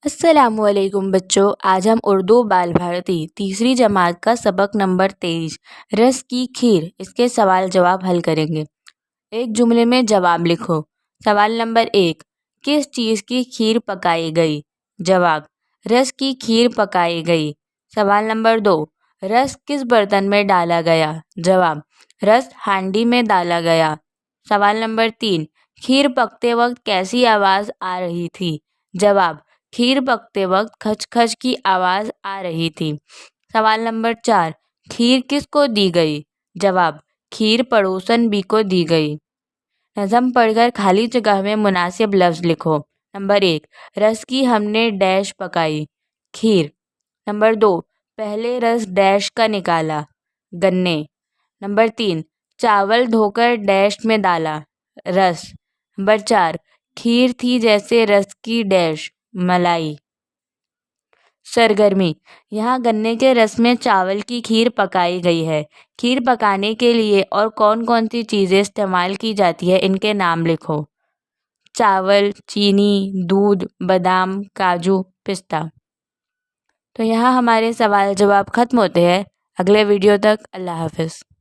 अस्सलामुअलैकुम बच्चों, आज हम उर्दू बाल भारती तीसरी जमात का सबक नंबर 23 रस की खीर इसके सवाल जवाब हल करेंगे। एक जुमले में जवाब लिखो। सवाल नंबर 1, किस चीज़ की खीर पकाई गई? जवाब, रस की खीर पकाई गई। सवाल नंबर 2, रस किस बर्तन में डाला गया? जवाब, रस हांडी में डाला गया। सवाल नंबर 3, खीर पकते वक्त कैसी आवाज़ आ रही थी? जवाब, खीर पकते वक्त खच-खच की आवाज़ आ रही थी। सवाल नंबर 4, खीर किसको दी गई? जवाब, खीर पड़ोसन बी को दी गई। नज़म पढ़कर खाली जगह में मुनासिब लफ्ज़ लिखो। नंबर 1, रस की हमने डैश पकाई, खीर। नंबर 2, पहले रस डैश का निकाला, गन्ने। नंबर 3, चावल धोकर डैश में डाला, रस। नंबर 4, खीर थी जैसे रस की डैश, मलाई। सरगर्मी, यहाँ गन्ने के रस में चावल की खीर पकाई गई है। खीर पकाने के लिए और कौन कौन सी चीज़ें इस्तेमाल की जाती है, इनके नाम लिखो। चावल, चीनी, दूध, बादाम, काजू, पिस्ता। तो यहाँ हमारे सवाल जवाब ख़त्म होते हैं। अगले वीडियो तक अल्लाह हाफ़िज़।